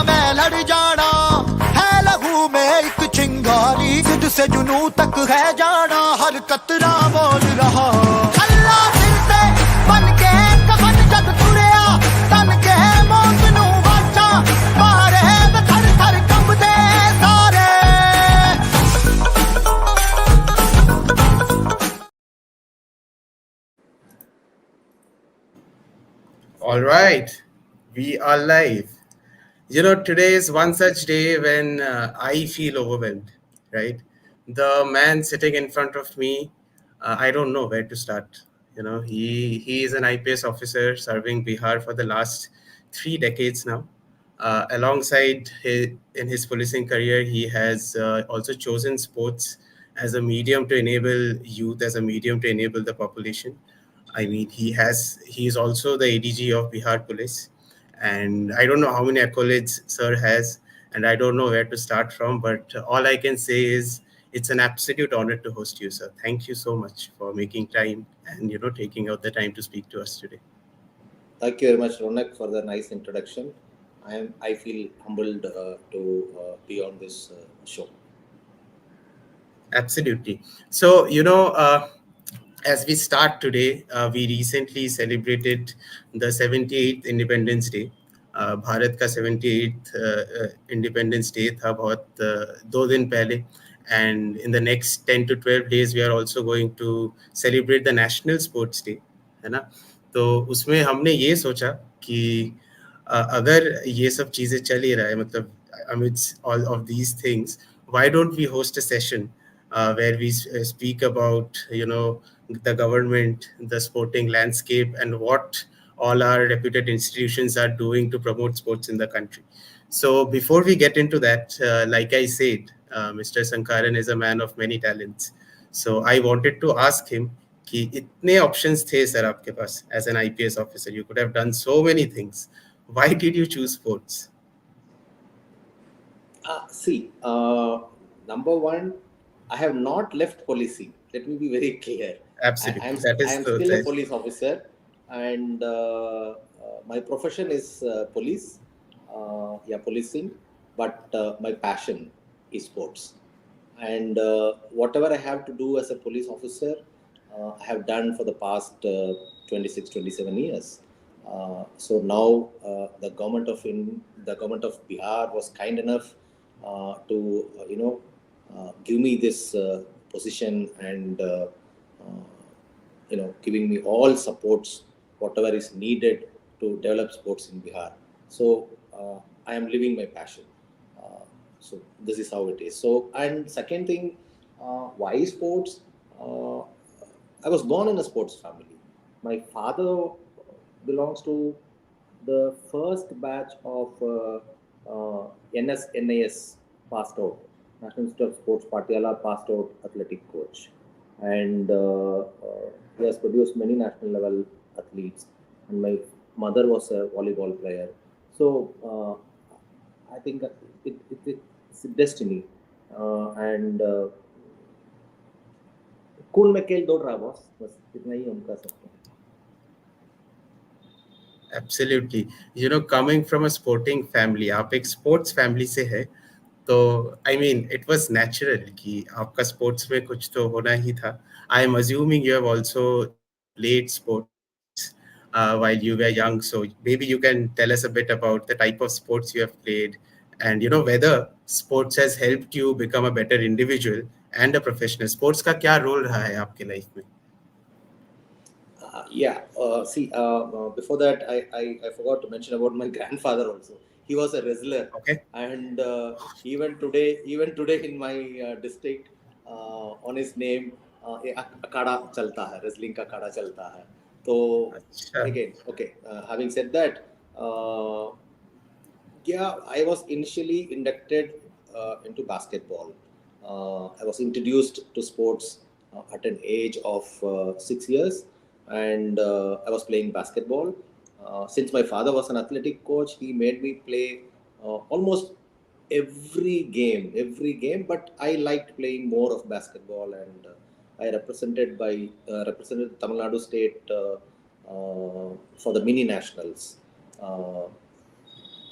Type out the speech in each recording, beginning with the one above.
मैं लड़ जाना है लहू में एक चिंगारी जिद से जुनू तक है जाना हर कतरा बोल रहा अल्लाह दिल से बन के कफन जग तुरिया तन के मौत नू वाचा मारे थर थर कंबदे सारे All right, we are live. You know, today is one such day when I feel overwhelmed, right? The man sitting in front of me, I don't know where to start. You know, he is an IPS officer serving Bihar for the last 3 decades now. Alongside in his policing career, he has also chosen sports as a medium to enable youth, as a medium to enable the population. I mean, he is also the ADG of Bihar Police, and I don't know how many accolades sir has, and I don't know where to start from. But all I can say is it's an absolute honor to host you, sir. Thank you so much for making time and taking out the time to speak to us today. Thank you very much, Ronak, for the nice introduction. I feel humbled to be on this show. Absolutely. So as we start today, we recently celebrated the 78th Independence Day. Bharat का 78th Independence Day था बहुत 2 दिन पहले, and in the next 10 to 12 days we are also going to celebrate the National Sports Day, है ना? तो उसमें हमने ये सोचा कि अगर ये सब चीज़ें चल ही रहा है, मतलब amidst all of these things, why don't we host a session where we speak about the government, the sporting landscape, and what all our reputed institutions are doing to promote sports in the country. So before we get into that, like I said, Mr. Sankaran is a man of many talents. So I wanted to ask him कि इतने options थे sir आपके पास as an IPS officer. You could have done so many things. Why did you choose sports? Number one, I have not left policing. Let me be very clear. Absolutely. I am still a police officer, and my profession is policing, but my passion is sports. And whatever I have to do as a police officer, I have done for the past 26, 27 years. So now the government of Bihar was kind enough to give me this position and giving me all supports, whatever is needed to develop sports in Bihar. So I am living my passion. So this is how it is. So, and second thing, why sports? I was born in a sports family. My father belongs to the first batch of NAS passed out, National Institute of Sports, Patiala passed out athletic coach. And he has produced many national level athletes. And my mother was a volleyball player. So I think it's destiny. And खून में खेल दौड़ रहा boss, बस इतना ही हम कर सकते हैं. Absolutely. Coming from a sporting family, आप एक sports family से है, तो I mean, it was natural कि आपका sports में कुछ तो होना ही था. I am assuming you have also played sports while you were young, so maybe you can tell us a bit about the type of sports you have played, and whether sports has helped you become a better individual and a professional. Sports का क्या role रहा है आपके life में? Before that, I forgot to mention about my grandfather also. He was a wrestler. Okay. And even today in my district, on his name, akada chalta hai, wrestling ka akada chalta hai. So again, okay. Having said that, I was initially inducted into basketball. I was introduced to sports at an age of 6 years, and I was playing basketball. Since my father was an athletic coach, he made me play almost every game. But I liked playing more of basketball, and I represented Tamil Nadu State for the mini nationals. Uh,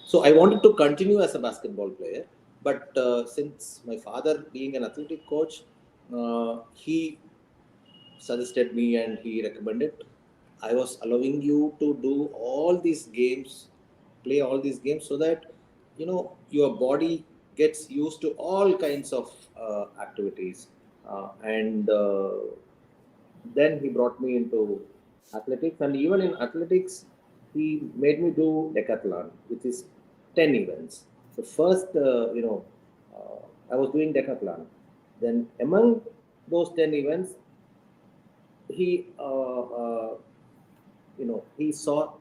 so I wanted to continue as a basketball player, but since my father, being an athletic coach, he suggested me and he recommended I was allowing you to do all these games, play all these games, so that your body gets used to all kinds of activities, and then he brought me into athletics, and even in athletics he made me do decathlon, which is 10 events. So first, I was doing decathlon. Then among those 10 events, he he saw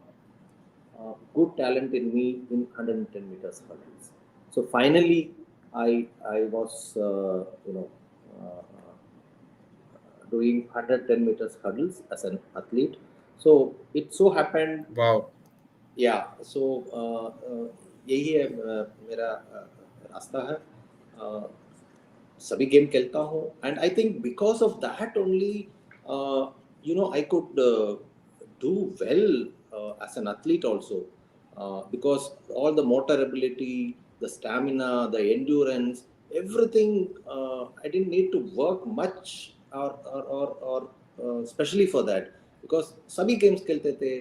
good talent in me in 110 meters hurdles. So finally I was doing 110 meters hurdles as an athlete. So it so happened, Wow. या सो यही है मेरा रास्ता है. सभी game खेलता हूँ, and I think because of that only I could do well as an athlete also, because all the motor ability, the stamina, the endurance, everything, I didn't need to work much, or especially for that, because सभी games खेलते थे,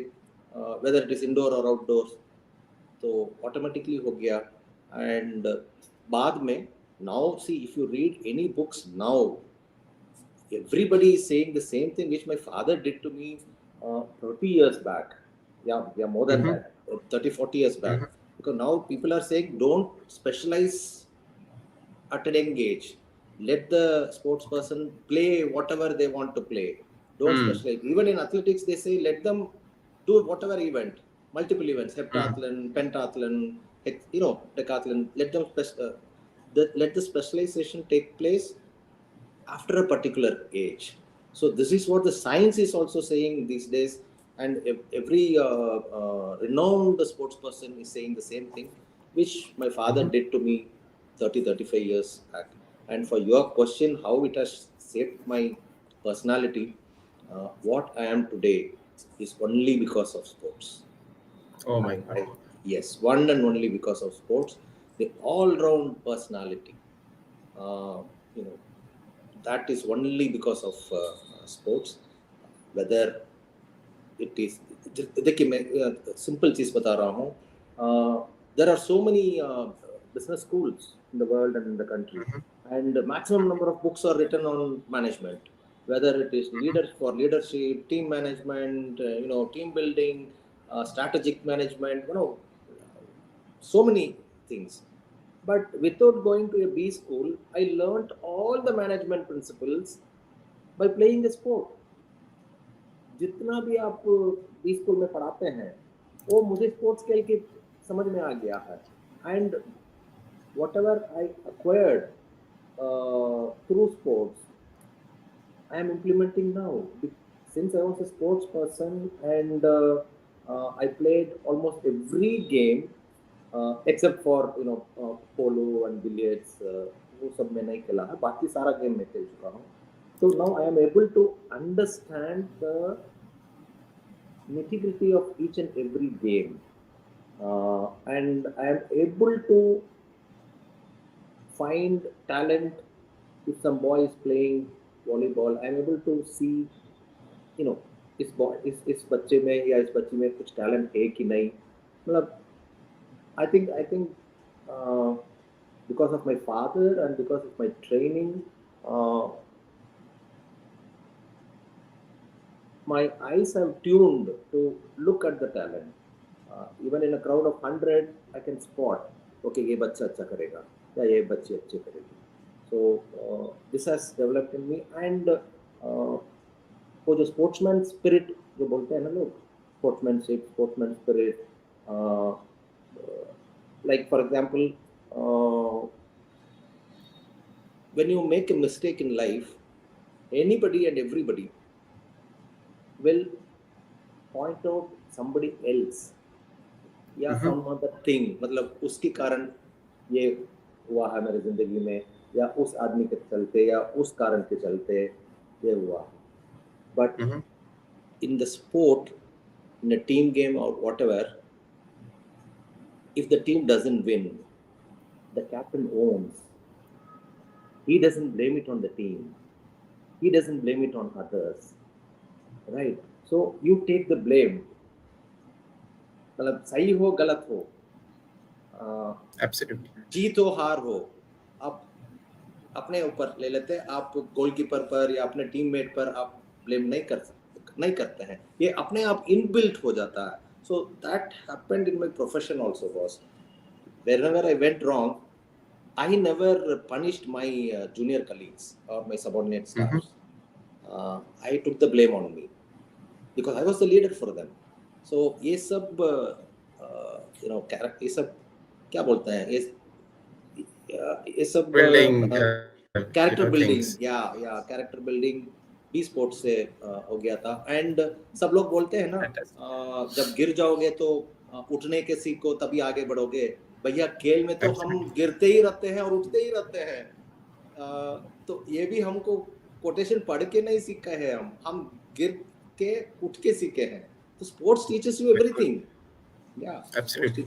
whether it is indoor or outdoors, तो automatically हो गया. And बाद में, now see, if you read any books now, everybody is saying the same thing which my father did to me 30 years back. Yeah, more than that, 30-40 years back. Because now people are saying don't specialize at an young age. Let the sports person play whatever they want to play. Don't specialize. Even in athletics, they say let them do whatever event, multiple events, heptathlon, pentathlon, decathlon. Let the specialization take place after a particular age. So this is what the science is also saying these days, and every renowned sports person is saying the same thing, which my father did to me 30-35 years back. And for your question, how it has shaped my personality, what I am today is only because of sports. Oh my God. Yes, one and only because of sports. The all-round personality, that is only because of sports. Whether it is, देखिए मैं simple चीज बता रहा हूँ. There are so many business schools in the world and in the country, and maximum number of books are written on management, whether it is leadership, team management, team building, strategic management, so many things. But without going to a B school, I learned all the management principles by playing the sport. जितना भी आप B school में पढ़ाते हैं, वो मुझे sports खेल के समझ में आ गया है. And whatever I acquired through sports, I am implementing now. Since I was a sports person, and I played almost every game except for polo and billiards, वो सब मैं नहीं खेला है, बाकी सारा गेम मैं खेल चुका हूँ. So now I am able to understand the nitty-gritty of each and every game, and I am able to find talent. If some boy is playing volleyball, I am able to see, इस बच्चे में या इस बच्ची में कुछ talent है कि नहीं. मतलब I think because of my father and because of my training, my eyes have tuned to look at the talent. Even in a crowd of 100, I can spot, okay, ये बच्चा अच्छा करेगा या ये बच्ची अच्छी करेगी. So this has developed in me, and वो जो sportsman spirit जो बोलते हैं ना लोग, sportsman spirit, like for example, when you make a mistake in life, anybody and everybody will point out somebody else या some other thing, मतलब उसके कारण ये हुआ है मेरी जिंदगी में, या उस आदमी के चलते, या उस कारण के चलते ये हुआ. But in the sport, in a team game or whatever, if the team doesn't win, the captain owns. He doesn't blame it on the team. He doesn't blame it on others. Right? So you take the blame. मतलब सही हो गलत हो, Absolutely. जीत हो हार हो, आप अपने ऊपर ले लेते हैं. आप गोलकीपर पर या अपने टीममेट पर आप ब्लेम नहीं करते हैं. ये अपने आप इनबिल्ट हो जाता है. So that happened in my profession also, boss. Wherever I went wrong, I never punished my junior colleagues or my subordinate staffs. I took the blame on me because I was the leader for them. So ये सब ये सब क्या बोलते हैं, ये सब Building character building, things. character building भी स्पोर्ट्स से हो गया था. एंड सब लोग बोलते हैं ना, जब गिर जाओगे तो उठने के सीखो तभी आगे बढ़ोगे. भैया खेल में तो हम गिरते ही रहते हैं और उठते ही रहते हैं. तो ये भी हमको कोटेशन पढ़ के नहीं सीखा है, हम गिर के उठ के सीखे हैं. तो sports teachers you everything. Absolutely.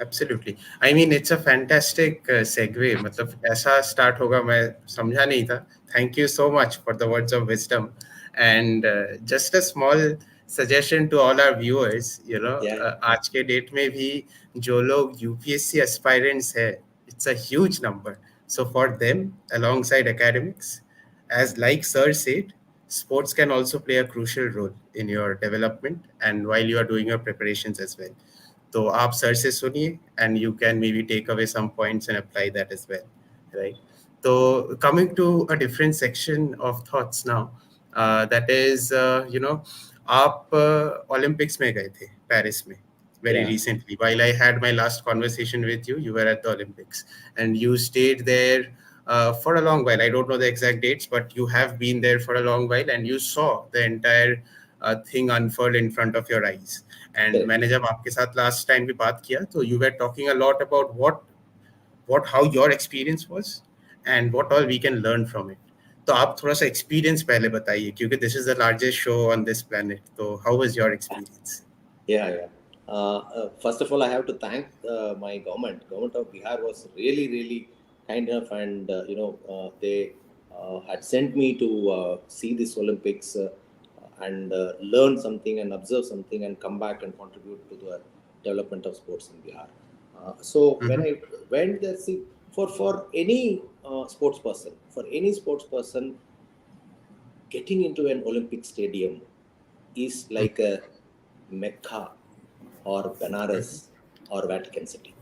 Absolutely. I mean, it's a fantastic segue. मतलब ऐसा start होगा मैं समझा नहीं था. Thank you so much for the words of wisdom. And just a small suggestion to all our viewers, आज के date में भी जो लोग UPSC aspirants है, it's a huge number. So for them, alongside academics, as like Sir said, sports can also play a crucial role in your development and while you are doing your preparations as well. तो आप sir से सुनिए and you can maybe take away some points and apply that as well, right? So coming to a different section of thoughts now, that is, आप Olympics में गए थे Paris में very recently. While I had my last conversation with you, you were at the Olympics and you stayed there for a long while. I don't know the exact dates, but you have been there for a long while and you saw the entire thing unfold in front of your eyes. And मैंने जब आपके साथ last time भी बात किया तो you were talking a lot about how your experience was and what all we can learn from it. तो आप थोड़ा सा experience पहले बताइए क्योंकि this is the largest show on this planet. So how was your experience? First of all, I have to thank my government. Government of Bihar was really kind enough, and they had sent me to see this Olympics and learn something and observe something and come back and contribute to the development of sports in Bihar. So when I went there, see, for any sports person, getting into an Olympic stadium is like a Mecca or Benares or Vatican City.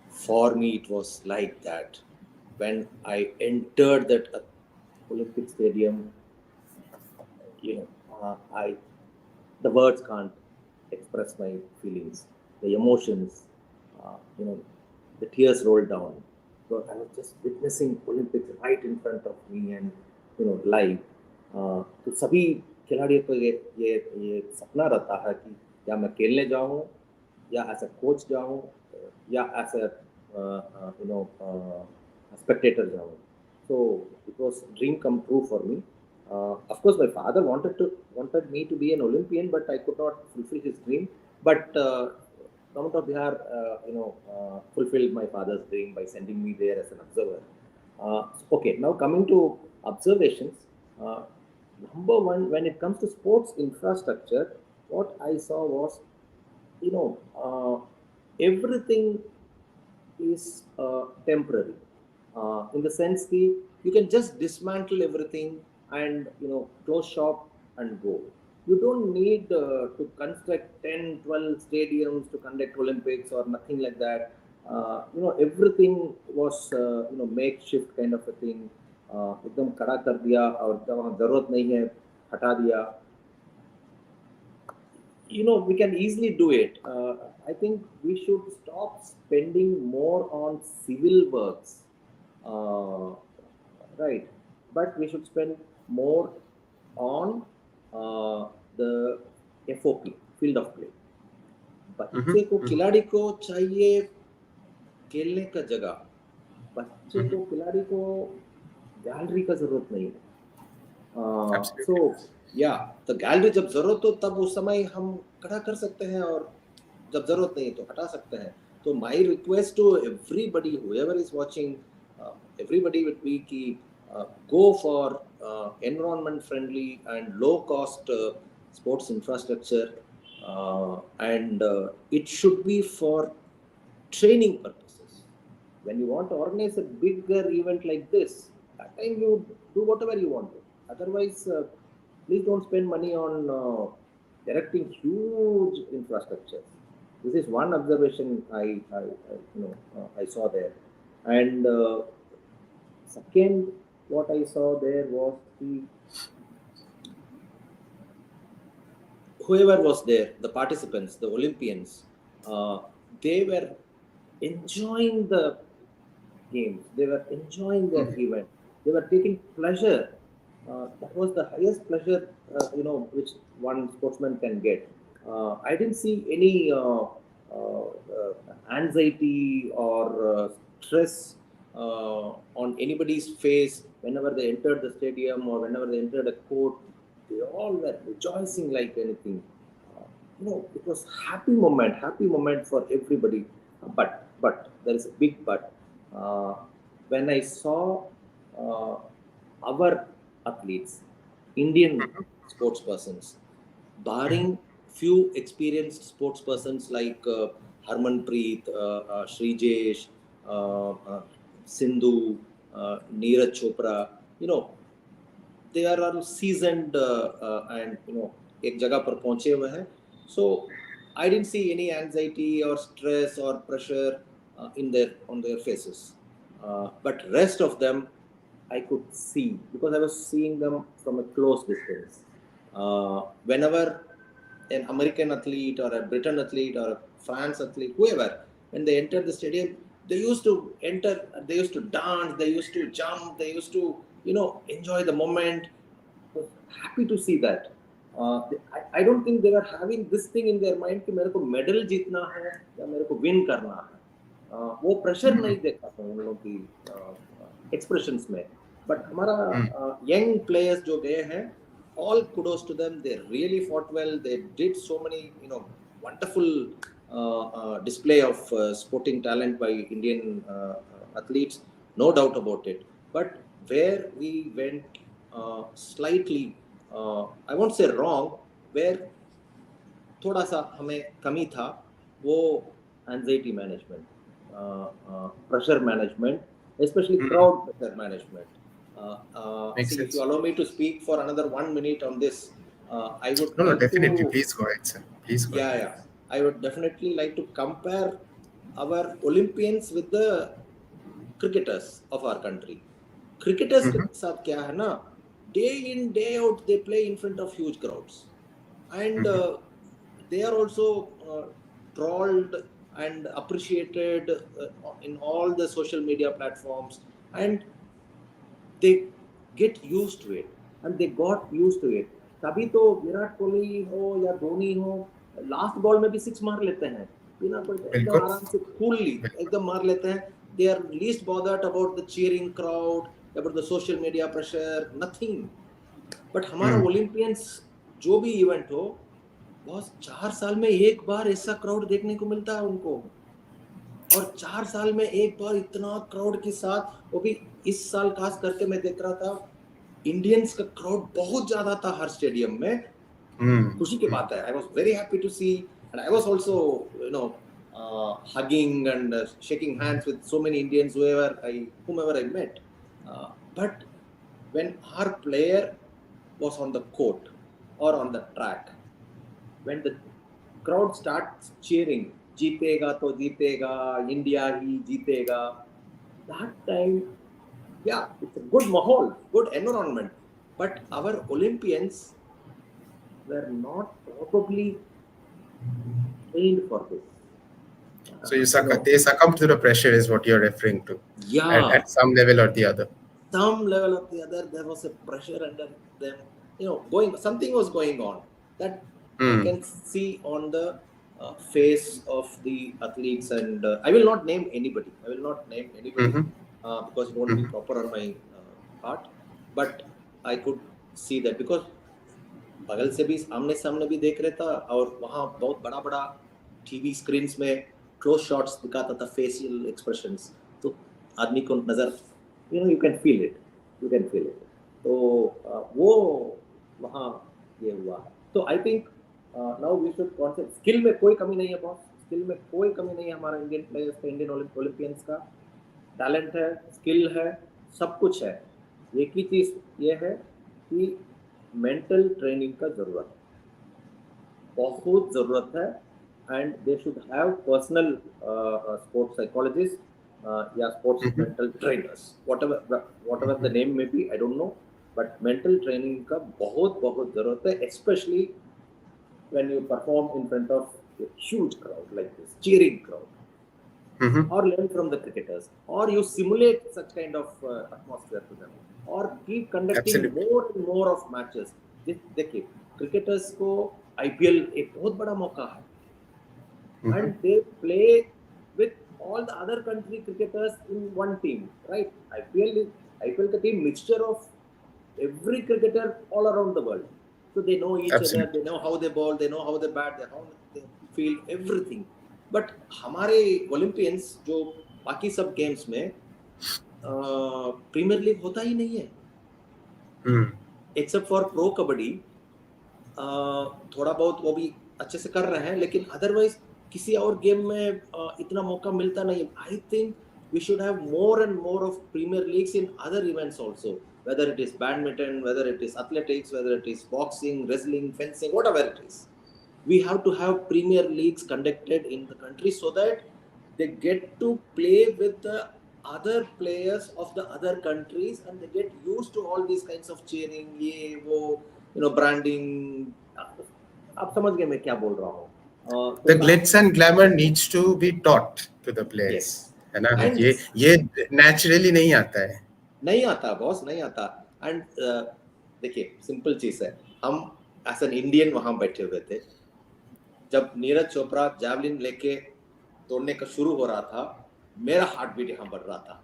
For me, it was like that. When I entered that Olympic stadium, the words can't express my feelings, the emotions, the tears rolled down. So I was just witnessing Olympics right in front of me and live. तो सभी खिलाड़ियों को ये सपना रहता है कि या मैं खेलने जाऊं या एज अ कोच जाऊं या एज अ spectator जाऊं. So it was dream come true for me. Of course, my father wanted me to be an Olympian, but I could not fulfill his dream. But Government of Bihar, fulfilled my father's dream by sending me there as an observer. Okay, now coming to observations. Number one, when it comes to sports infrastructure, what I saw was, everything is temporary. In the sense that you can just dismantle everything and close shop and go. You don't need to construct 10, 12 stadiums to conduct Olympics or nothing like that. Everything was makeshift kind of a thing. एकदम खड़ा कर दिया और जब वहाँ जरूरत नहीं है हटा दिया. We can easily do it. I think we should stop spending more on civil works right? But we should spend more on the FOP, field of play. बच्चे को खिलाड़ी को चाहिए खेलने का जगह, बच्चे को खिलाड़ी को गैलरी का जरूरत नहीं है. सो या तो गैलरी जब जरूरत हो तब उस समय हम खड़ा कर सकते हैं और जब जरूरत नहीं तो हटा सकते हैं. तो my request to everybody whoever is watching, everybody would be कि go for environment friendly and low cost sports infrastructure, and it should be for training purposes. When you want to organize a bigger event like this, that time you do whatever you want to. Otherwise, please don't spend money on erecting huge infrastructure. This is one observation I saw there. And second, what I saw there was whoever was there, the participants, the Olympians, they were enjoying the games. They were enjoying their event. They were taking pleasure. That was the highest pleasure, which one sportsman can get. I didn't see any anxiety or stress on anybody's face whenever they entered the stadium or whenever they entered a court. They all were rejoicing like anything. It was happy moment for everybody. But there is a big but. When I saw our athletes, Indian sportspersons, barring few experienced sportspersons like Harmanpreet, Shrijesh, Sindhu, Neeraj Chopra, they are all seasoned and एक जगह पर पहुंचे हुए हैं. So I didn't see any anxiety or stress or pressure on their faces. But rest of them I could see because I was seeing them from a close distance. Whenever an American athlete or a Britain athlete or a France athlete, whoever, when they entered the stadium, they used to enter, they used to dance, they used to jump, they used to, enjoy the moment. I was happy to see that. I don't think they were having this thing in their mind कि मेरे को medal जीतना है या मेरे को win करना है. वो pressure नहीं देखा था उन लोगों की expressions में. But हमारा young players जो गए हैं, all kudos to them. They really fought well. They did so many, wonderful display of sporting talent by Indian athletes. No doubt about it. But where we went slightly, I won't say wrong, where थोड़ा सा हमें कमी था, वो anxiety management, pressure management, especially crowd pressure management. If you allow me to speak for another 1 minute on this, I would no, definitely. Please go ahead, sir. Please go ahead. Yeah. I would definitely like to compare our Olympians with the cricketers of our country. Cricketers के साथ क्या है ना, day in day out they play in front of huge crowds, and they are also trolled and appreciated in all the social media platforms, and they get used to it, and they got used to it. तभी तो विराट कोहली हो या धोनी हो, last ball में भी 6 मार लेते हैं बिना कोई, एकदम आराम से कूलली एकदम मार लेते हैं. They are least bothered about the cheering crowd, about the social media pressure, nothing. But हमारा ओलंपियंस जो भी इवेंट हो, बस 4 साल में एक बार ऐसा क्राउड देखने को मिलता है उनको, और 4 साल में एक बार इतना क्राउड के साथ, वो भी इस साल खास करके मैं देख रहा था, इंडियंस का क्राउड बहुत ज्यादा था हर स्टेडियम में. खुशी की बात है. I was very happy to see, and I was also hugging and shaking hands with so many Indians, whomever I met. But when our player was on the court or on the track, when the crowd starts cheering, जीतेगा तो जीतेगा, India ही जीतेगा, that time, yeah, it's a good mahal, good environment. But our Olympians were not probably trained for this. So they succumbed to the pressure is what you're referring to. Yeah. At some level or the other. Some level or the other, there was a pressure under them. Something was going on that I can see on the face of the athletes, and I will not name anybody. Because it won't be proper on my part. But I could see that because बगल से भी आमने सामने भी देख रहा था, और वहाँ बहुत बड़ा बड़ा टीवी स्क्रीन्स में क्लोज शॉट्स दिखाता था, फेशियल एक्सप्रेशंस, तो आदमी को नजर यू कैन फील इट. तो वो वहाँ ये हुआ. तो I think now we should concentrate. Skill में कोई कमी नहीं है बॉस, स्किल में कोई कमी नहीं है हमारा इंडियन प्लेयर्स का, इंडियन ओलंपियंस का. टैलेंट है, स्किल है, सब कुछ है. एक ही चीज़ ये है कि मेंटल ट्रेनिंग का ज़रूरत है, बहुत ज़रूरत है. And they should have personal sports psychologist या sports mental trainers, whatever the name may be, I don't know, but mental training का बहुत बहुत ज़रूरत है, especially when you perform in front of a huge crowd like this, cheering crowd. Or learn from the cricketers, or you simulate such kind of atmosphere to them, or keep conducting more and more of matches. देखिए cricketers को IPL एक बहुत बड़ा मौका है, and they play with all the other country cricketers in one team, right? IPL का team mixture of every cricketer all around the world, so they know each other, they know how they bowl, they know how they bat, they know how they field, everything. But हमारे Olympians जो बाकी सब games में premiere league होता ही नहीं है, except for pro kabaddi. थोड़ा बहुत वो भी अच्छे से कर रहे हैं, लेकिन अदरवाइज किसी और गेम में इतना मौका मिलता नहीं है. I think we should have more and more of premier leagues in other events also, whether it is badminton, whether it is athletics, whether it is boxing, wrestling, fencing, whatever it is. We have to have premier leagues conducted in the country so that they get to play with the other players of the other countries, and they get used to all these kinds of cheering, ये वो branding. आप समझ गए मैं क्या बोल रहा हूँ. The glitz and glamour needs to be taught to the players, है ना? ये naturally नहीं आता बॉस, नहीं आता. एंड देखिए सिंपल चीज है, हम एज एन इंडियन वहां बैठे हुए थे, जब नीरज चोपड़ा जैवलिन लेके दौड़ने का शुरू हो रहा था, मेरा हार्ट बीट यहाँ बढ़ रहा था,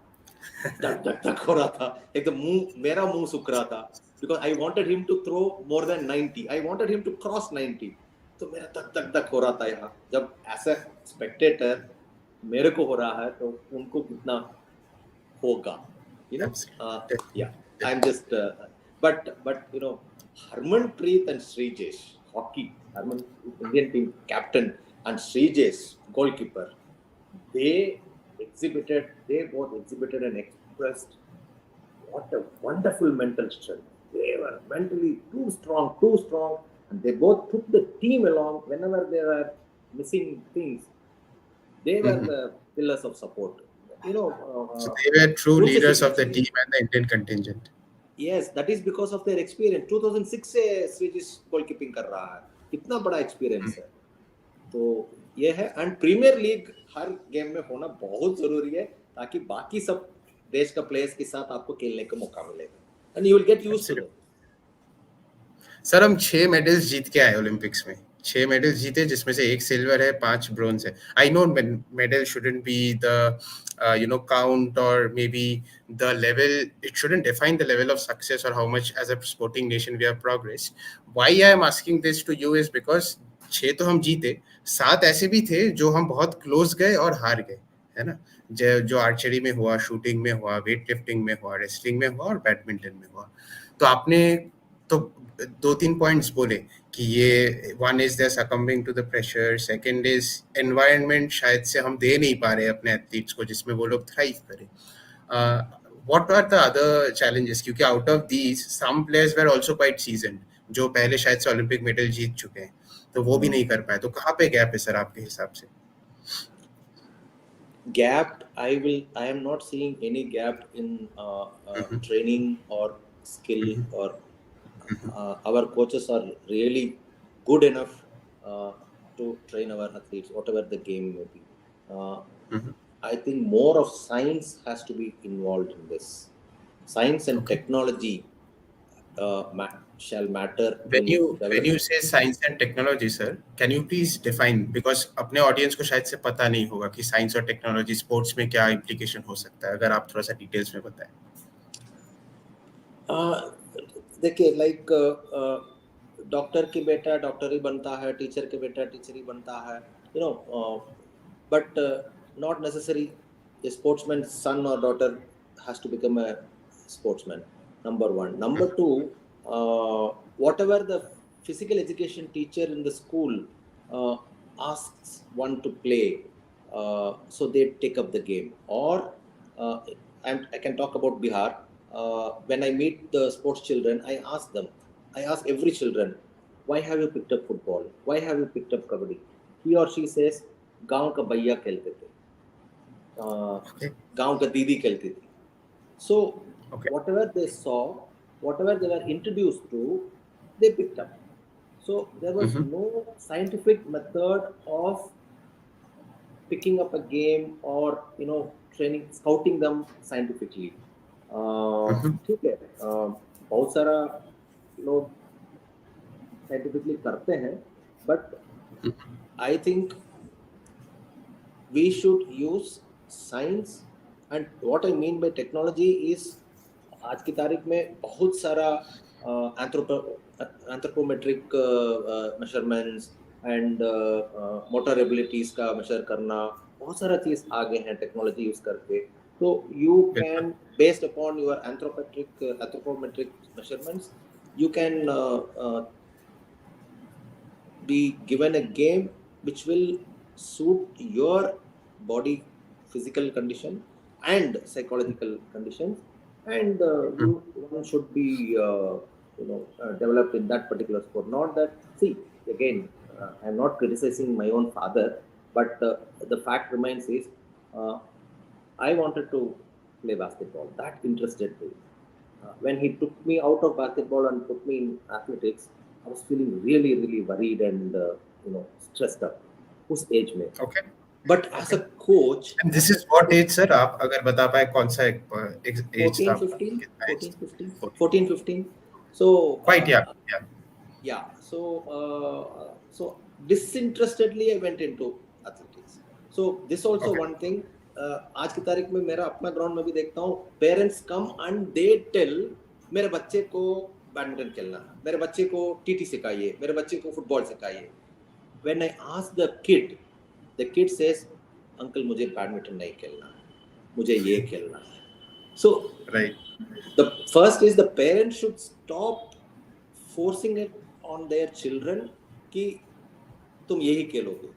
धक धक धक हो रहा था, एकदम मेरा मुंह सूख रहा था, because I wanted him to throw more than 90, I wanted him to cross 90. तो मेरा धक धक धक हो रहा था यहाँ. जब एज अ स्पेक्टेटर मेरे को हो रहा है, तो उनको कितना होगा, I'm just but Harmanpreet and Srijesh, hockey, Indian team captain, and Srijesh, goalkeeper, they both exhibited and expressed what a wonderful mental strength. They were mentally too strong, and they both took the team along whenever they were missing things. They were the pillars of support. So they were true leaders of the team and the Indian contingent. Yes, that is because of their experience. 2006 से Srijesh goalkeeping कर रहा है, इतना बड़ा experience है. तो ये है, and Premier League her game में होना बहुत जरूरी है, ताकि बाकी सब देश का प्लेयर्स के साथ आपको खेलने का मौका मिलेगा, and you will get used to it. Sir हम 6 मेडल्स जीत के आए ओलंपिक्स में, 6 मेडल्स जीते, जिसमें से 1 सिल्वर है, 5 ब्रोंज है. I know medal shouldn't be the count, or maybe the level, it shouldn't define the level of success or how much as a sporting nation we have progressed. Why I am asking this to you is because 6 तो हम जीते, 7 ऐसे भी थे जो हम बहुत close गए और हार गए, है ना? जो आर्चरी में हुआ, शूटिंग में हुआ, वेट लिफ्टिंग में हुआ, रेसलिंग में हुआ और बैडमिंटन में हुआ. तो आपने तो 2-3 पॉइंट्स बोले कि ये one is there succumbing to the pressure, second is environment शायद से हम दे नहीं पा रहे अपने एथलीट्स को जिसमें वो लोग थ्राइव करें. What are the other challenges? क्योंकि out of these some players were also quite seasoned, जो पहले शायद से ओलंपिक मेडल जीत चुके हैं, तो वो भी नहीं कर पाए. तो कहाँ पे गैप है सर आपके हिसाब से? Gap, I am not seeing any gap in training or skill, or our coaches are really good enough to train our athletes, whatever the game may be. Mhm. I think more of science has to be involved in this. Science and technology shall matter When in you when developing. you say science and technology, sir, can you please define, because अपने audience को शायद से पता नहीं होगा कि science और technology sports में क्या इम्प्लीकेशन हो सकता है, अगर आप थोड़ा सा डिटेल्स में बताएं. देखिए लाइक डॉक्टर की बेटा डॉक्टर ही बनता है, टीचर के बेटा टीचर ही बनता है, you know, but not necessary a sportsman's son or daughter has to become a sportsman. Number one. Number two, whatever the physical education teacher in the school uh, asks one to play, so they take up the game. Or I can talk about Bihar. When I meet the sports children, I ask every children, why have you picked up football? Why have you picked up kabaddi? He or she says, गांव का भैया खेलते थे, Okay. गांव का दीदी खेलती थी. So Okay. whatever they saw, whatever they were introduced to, they picked up. So there was Mhm. no scientific method of picking up a game or training, scouting them scientifically. Mhm. ठीक है, बहुत सारा लोग scientifically करते हैं, but I think we should use science. And what I mean by technology is आज की तारीख में बहुत सारा anthropometric measurements and motor abilities का measure करना, बहुत सारा चीज आ गए हैं टेक्नोलॉजी यूज करके. तो you बिल्कुल. can, based upon your anthropometric measurements, you can be given a game which will suit your body physical condition and psychological conditions, and one should be developed in that particular sport. Not that, see, again, I'm not criticizing my own father, but the fact remains is, I wanted to play basketball. That interested me. When he took me out of basketball and put me in athletics, I was feeling really, really worried and stressed up. उस age में. Okay. But as a coach, And this is what age, sir? आप अगर बता पाए कौन सा as था 14, आपका, 15, कितना एज 14, था? 15, 14. 14, 15. So Quite young. Yeah. yeah, so disinterestedly I went into athletics. So this also Okay. one thing. आज की तारीख में मेरा अपना ग्राउंड में भी देखता हूँ, parents come and they tell मेरे बच्चे को बैडमिंटन खेलना है, मेरे बच्चे को टीटी सिखाइए, मेरे बच्चे को फुटबॉल सिखाइए. When I ask the kid says, uncle मुझे बैडमिंटन नहीं खेलना है, मुझे ये खेलना है. So Right. the first is the parents should stop forcing it on their children कि तुम यही खेलोगे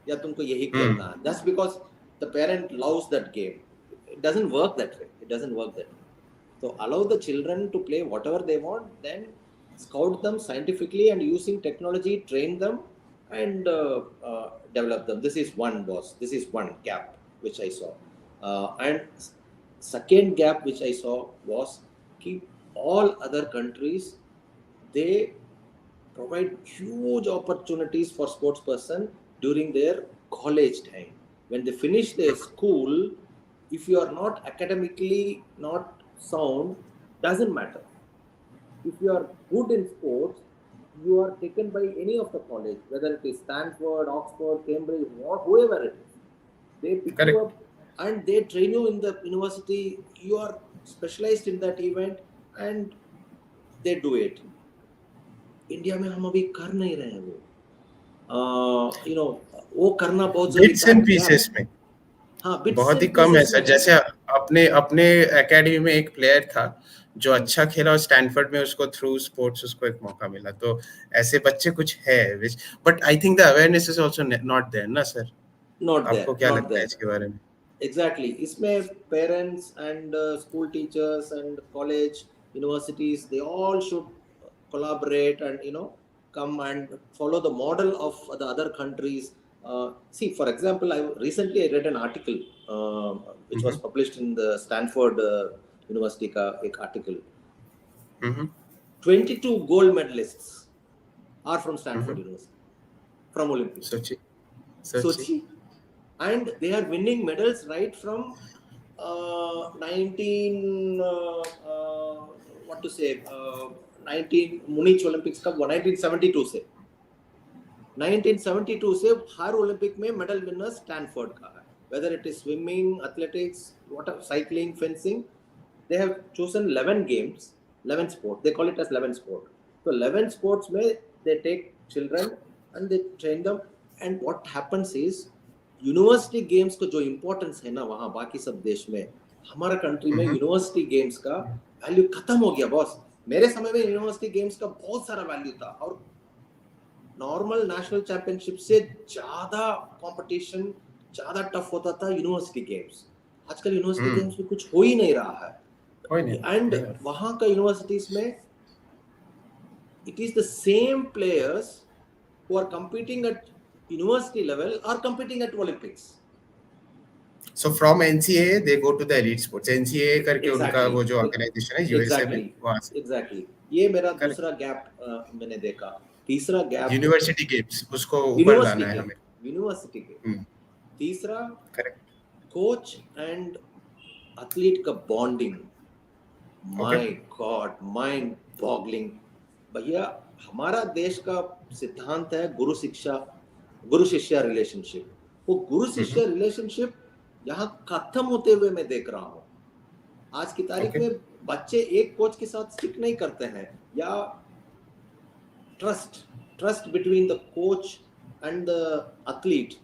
या तुमको यही खेलना है, just because the parent loves that game. It doesn't work that way. So allow the children to play whatever they want, then scout them scientifically and using technology, train them and develop them. This is one gap which I saw. And second gap which I saw was keep all other countries, they provide huge opportunities for sports person during their college time. When they finish their school, if you are not academically not sound, doesn't matter. If you are good in sports, you are taken by any of the college, whether it is Stanford, Oxford, Cambridge, whoever it is. They pick Correct. you up and they train you in the university. You are specialized in that event and they do it. India में हम अभी कर नहीं रहे हैं वो, वो करना बहुत जरूरी. Bits and pieces में हाँ, bits बहुत ही and कम है pieces सर. में. जैसे अपने एकेडमी में एक प्लेयर था जो अच्छा खेला और स्टैनफोर्ड में उसको थ्रू स्पोर्ट्स उसको एक मौका मिला. तो ऐसे बच्चे कुछ है, but I think the awareness is also not there ना सर. आपको क्या लगता है इसके बारे में? Exactly. इसमें parents and school teachers and college universities, they all should collaborate and come and follow the model of the other countries. See, for example, recently I read an article which was published in the Stanford University का एक article. 22 gold medalists are from Stanford University, from Olympics. Sochi. and they are winning medals right from 19 what to say 19 Munich Olympics का 1972 से 1972 से हर Olympic में medal winner Stanford का है, whether it is swimming, athletics, whatever, cycling, fencing. They have chosen 11 games, 11 sports. They call it as 11 sport. So 11 sports में they take children and they train them. And what happens is university games को जो importance है ना वहाँ बाकी सब देश में, हमारा कंट्री में यूनिवर्सिटी गेम्स का वैल्यू खत्म हो गया बॉस. मेरे समय में यूनिवर्सिटी गेम्स का बहुत सारा वैल्यू था और नॉर्मल नेशनल चैंपियनशिप से ज्यादा कंपटीशन, ज्यादा टफ होता था यूनिवर्सिटी गेम्स. आजकल यूनिवर्सिटी गेम्स में कुछ हो ही नहीं रहा है. एंड वहाँ का यूनिवर्सिटीज में it is the same players who are competing at university level are competing at Olympics. So from NCAA they go to the elite sports. NCAA करके उनका वो जो ऑर्गेनाइजेशन है यूएसए में वहाँ से. Exactly. ये मेरा दूसरा गैप मैंने देखा. तीसरा गैप यूनिवर्सिटी गेम्स, उसको ऊपर लाना है हमें. University game. तीसरा कोच एंड एथलीट का bonding. My God, mind boggling. भैया हमारा देश का सिद्धांत है गुरु शिष्य रिलेशनशिप. वो गुरु शिष्य रिलेशनशिप यहाँ खत्म होते हुए मैं देख रहा हूँ. आज की तारीख में बच्चे एक कोच के साथ स्टिक नहीं करते हैं, या trust between the coach and the athlete.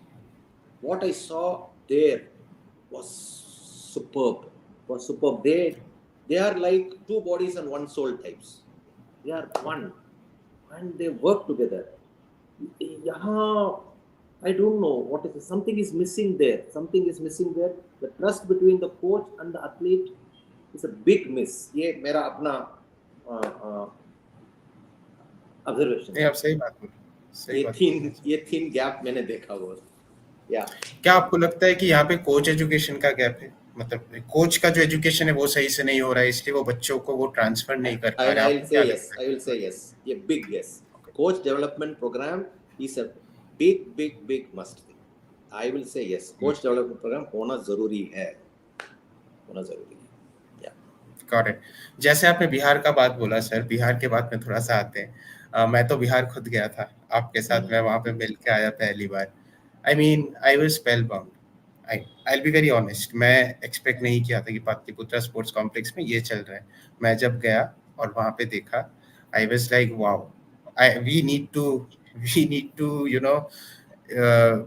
What I saw there was superb. They are like two bodies and one soul types. They are one and they work together. यहाँ I don't know what is it. Something is missing there. The trust between the coach and the athlete is a big miss. ये मेरा अपना observation. नहीं, आप सही बात बोल. ये तीन गैप मैंने देखा वो. क्या आपको लगता है कि यहाँ पे कोच एजुकेशन का गैप है? मतलब कोच का जो एजुकेशन है वो सही से नहीं हो रहा है, इसलिए वो बच्चों को वो ट्रांसफर नहीं कर पा रहा है. I will say yes. ये big yes. Coach development program is a big must thing. I will say yes. Coach development program होना जरूरी है. Got it. जैसे आपने बिहार का बात बोला सर, बिहार के बाद में थोड़ा सा आते हैं. मैं तो बिहार खुद गया था आपके साथ, मैं वहाँ पे मिल के आया पहली बार. I mean, I was spellbound. I'll be very honest. मैं एक्सपेक्ट नहीं किया था कि पाटलिपुत्रा स्पोर्ट्स कॉम्प्लेक्स में ये चल रहा है. मैं जब गया और वहाँ पे देखा, I was like, wow. We need to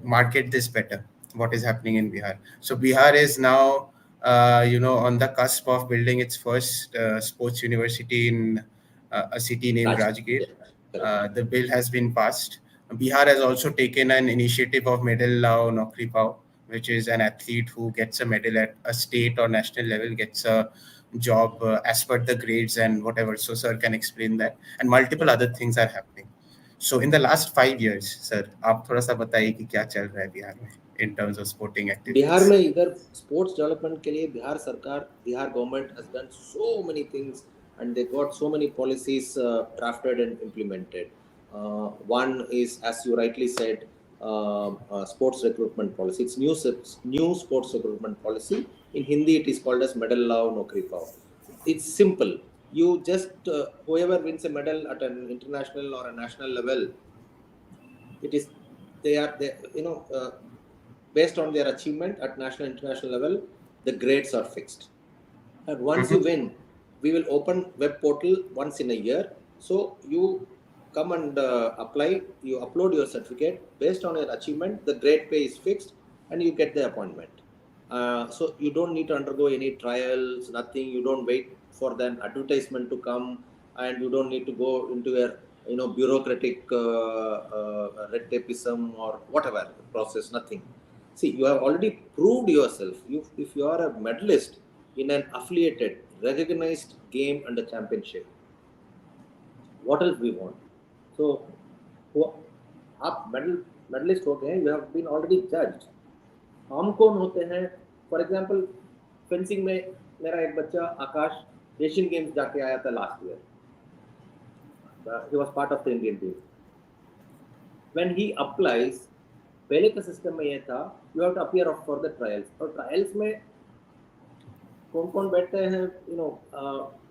market this better. What is happening in Bihar? So Bihar is now on the cusp of building its first sports university in a city named Rajgir. The bill has been passed. Bihar has also taken an initiative of Medal Lao Naukri Pao, which is an athlete who gets a medal at a state or national level, gets a job as per the grades and whatever. So sir can explain that. And multiple other things are happening. So in the last 5 years, sir, आप थोड़ा सा बताइए कि क्या चल रहा है बिहार में in terms of sporting activities. Bihar में इधर sports development के लिए बिहार सरकार, Bihar government has done so many things and they got so many policies drafted and implemented. One is, as you rightly said, sports recruitment policy. It's new sports recruitment policy. In Hindi, it is called as Medal Lao Naukri Pao. It's simple. You just whoever wins a medal at an international or a national level, it is based on their achievement at national international level, the grades are fixed. And once you win, we will open web portal once in a year. So you come and apply, you upload your certificate. Based on your achievement, the grade pay is fixed and you get the appointment. So you don't need to undergo any trials, nothing. You don't wait for the advertisement to come and you don't need to go into a bureaucratic red tapeism or whatever process, nothing. See, you have already proved yourself. If you are a medalist in an affiliated, recognized game and a championship, what else we want? So, आप medalist हो गए, you have been already judged. हम कौन होते हैं? For example, fencing में मेरा एक बच्चा आकाश एशियन गेम्स जाके आया था last year. He was part of the Indian team. When he applies, पहले के सिस्टम में ये था, you have to appear for the trials, और ट्रायल्स में कौन कौन बैठते हैं,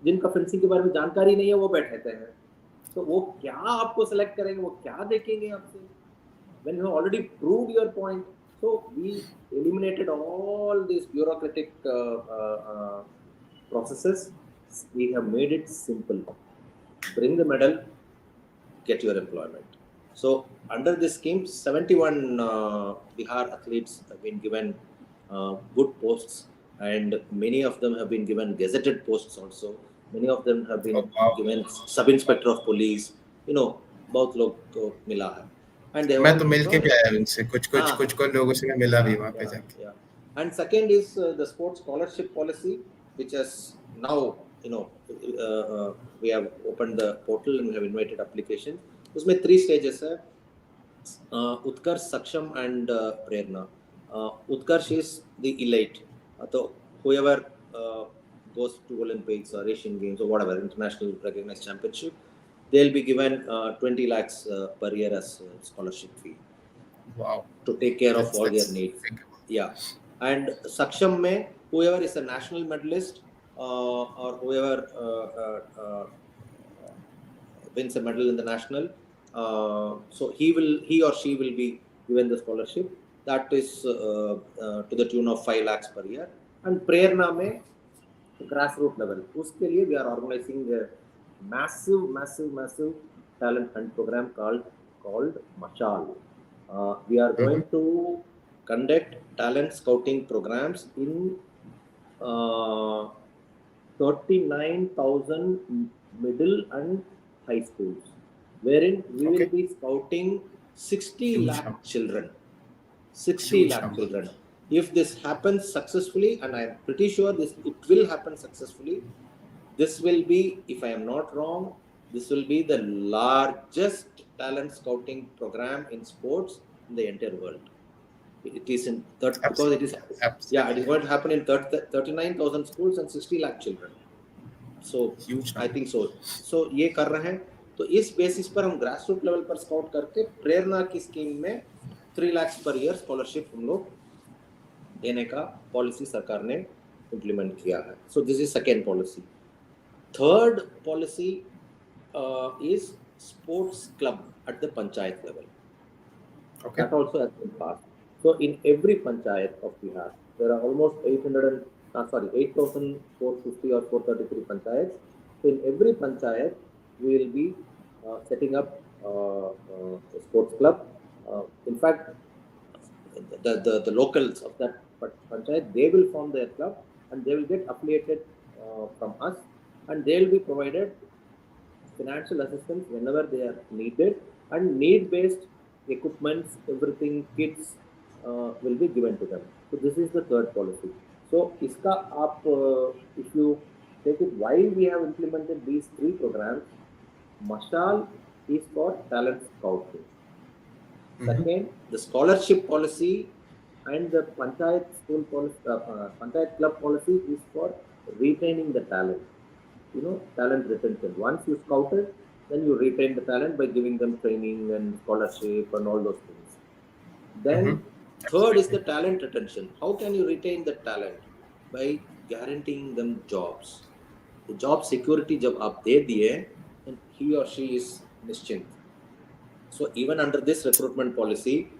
जिनका फेंसिंग के बारे में जानकारी नहीं है वो बैठते हैं, तो वो क्या आपको सेलेक्ट करेंगे, वो क्या देखेंगे आपसे, when you have already proved your point. So we eliminated all these bureaucratic processes. We have made it simple. Bring the medal, get your employment. So under this scheme, 71 Bihar athletes have been given good posts, and many of them have been given gazetted posts also. Many of them have been given sub-inspector of police. बहुत लोग को मिला है. And they मैं तो want मिल के भी आया उनसे, कुछ लोगों से मैं मिला भी वहाँ पे जाके. Yeah. And second is the sports scholarship policy, which has now, we have opened the portal and we have invited applications. उसमें 3 stages है, Utkarsh, Saksham and Prerna. Utkarsh is the elite. So whoever goes to Olympics or Asian Games or whatever international recognized championship, they'll be given 20 lakhs per year as scholarship fee. Wow. To take care of all their needs. Yeah. And Saksham mein, whoever is a national medalist or whoever wins a medal in the national, so he or she will be given the scholarship. That is to the tune of 5 lakhs per year. And Prerna mein, grassroots level, uske liye we are organizing a massive talent hunt program called Mashal. We are going to conduct talent scouting programs in 39,000 middle and high schools, wherein we will be scouting 60 lakh children. 60 lakh children. If this happens successfully, and I am pretty sure it will happen successfully, this will be, if I am not wrong, this will be the largest talent scouting program in sports in the entire world. It is in because it is it is going to happen in 39,000 schools and 60 lakh children. So huge. I think so. So ये कर रहे हैं. तो इस basis पर हम grassroot level पर scout करके प्रेरणा की स्कीम में 3 lakhs per year स्कॉलरशिप हम लोग देने का पॉलिसी सरकार ने इम्प्लीमेंट किया है. So this is second policy. Third policy is sports club at the panchayat level. Okay. That also has been passed. So in every panchayat of Bihar, there are almost 8,450 or 433 panchayats. So in every panchayat, we will be setting up a sports club. In fact, the locals of that panchayat, they will form their club and they will get affiliated from us, and they will be provided financial assistance whenever they are needed, and need-based equipments, everything, kits will be given to them. So this is the third policy. So iska aap, if you take it, while we have implemented these 3 programs, Mashal is for talent scouting. Second, the scholarship policy and the panchayat school policy, panchayat club policy is for retaining the talent. Talent retention. Once you scouted, then you retain the talent by giving them training and scholarship and all those things. Then third is the talent retention. How can you retain the talent? By guaranteeing them jobs. The job security jab aap de diye, then he or she is nischint. So even under this recruitment policy,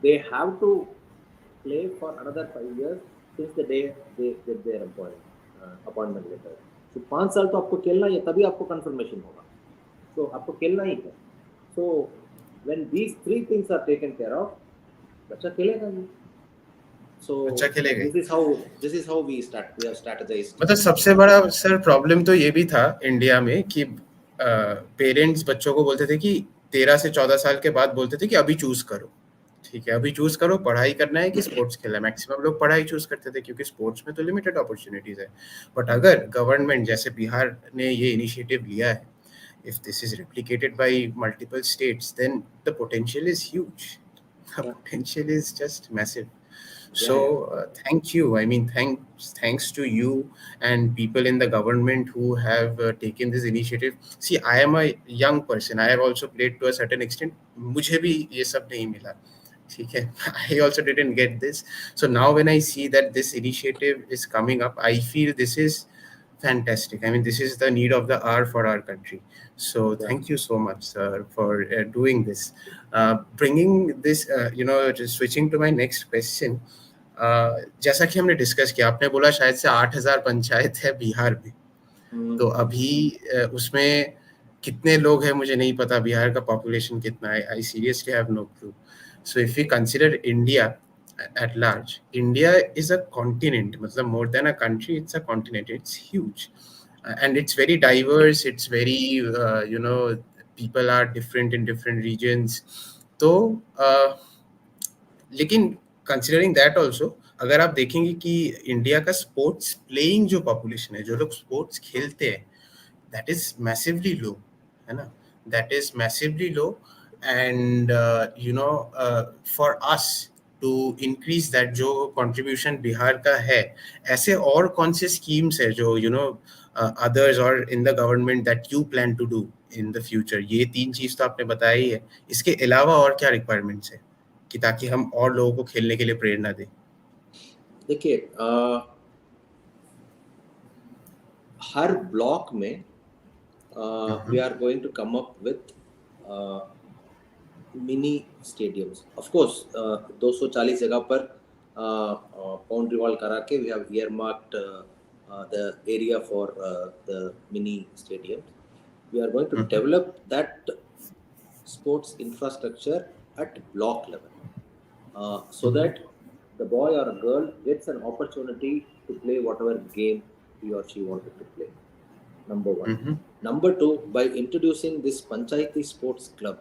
they have to play for another 5 years since the day they get their appointment letter. So 5 साल तो आपको खेलना ही है, तभी आपको confirmation होगा. So आपको खेलना ही है. So when these 3 things are taken care of, बच्चा खेलेगा ही. So this is how we have strategized. मतलब सबसे बड़ा सर प्रॉब्लम तो ये भी था इंडिया में कि पेरेंट्स बच्चों को बोलते थे कि 13 से 14 साल के बाद बोलते थे कि अभी चूज करो, ठीक है, अभी चूज करो, पढ़ाई करना है कि स्पोर्ट्स खेलना है. मैक्सिमम लोग पढ़ाई चूज करते थे क्योंकि स्पोर्ट्स में तो लिमिटेड अपॉर्चुनिटीज है. बट अगर गवर्नमेंट जैसे बिहार ने ये इनिशिएटिव लिया है, if this is replicated by multiple states, then the potential is huge. The potential is just massive. So thank you. I mean, thanks to you and people in the government who have taken this initiative. See, I am a young person. I have also played to a certain extent. मुझे भी ये सब नहीं मिला. ठीक है. I also didn't get this. So now when I see that this initiative is coming up, I feel this is fantastic. I mean, this is the need of the hour for our country. So Yeah. thank you so much, sir, for doing this. Bringing this, just switching to my next question. जैसा कि हमने discuss किया, आपने बोला शायद से 8,000 पंचायत है बिहार में. तो अभी उसमें कितने लोग हैं मुझे नहीं पता. बिहार का पॉपुलेशन कितना है, I seriously have no clue. So if you consider India at large, India is a continent, मतलब more than a country, it's a continent. It's huge, and it's very diverse. It's very, people are different in different regions. तो लेकिन considering that also, अगर आप देखेंगे कि India का sports playing जो population है, जो लोग स्पोर्ट्स खेलते हैं, दैट इज मैसिवली लो, है ना. That is massively low. And for us to increase that, जो कंट्रीब्यूशन बिहार का है, ऐसे और कौन से स्कीम्स है जो others or in the government that you plan to do in the future? ये 3 चीज तो आपने बताई है. इसके अलावा और क्या रिक्वायरमेंट्स है कि ताकि हम और लोगों को खेलने के लिए प्रेरणा दें? देखिए, हर ब्लॉक में we are going to come up with mini stadiums. Of course, 240 जगह पर बाउंड्री वॉल करा के we have earmarked the area for the mini stadiums. We are going to develop that sports infrastructure at block level, so that the boy or a girl gets an opportunity to play whatever game he or she wanted to play. Number one. Number two, by introducing this Panchayati Sports Club,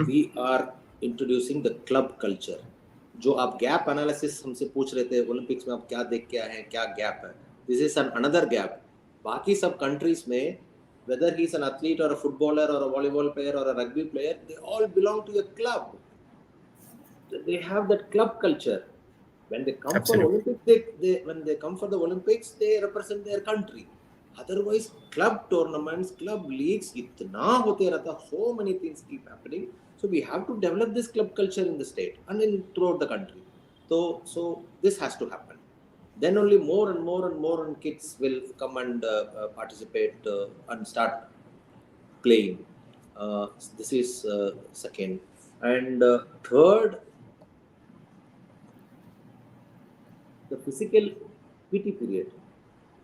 we are introducing the club culture. जो आप gap analysis हमसे पूछ रहे थे, Olympics में आप क्या देख के आए हैं, क्या गैप है, this is an another gap. बाकी सब कंट्रीज में, whether he is an athlete or a footballer or a volleyball player or a rugby player, they all belong to a club. They have that club culture. When they come for Olympics, when they come for the Olympics, they represent their country. Otherwise, club tournaments, club leagues, itna hote rehta, so many things keep happening. So we have to develop this club culture in the state and throughout the country. So this has to happen. Then only more and more kids will come and participate and start playing. This is second. And third, the physical PT period,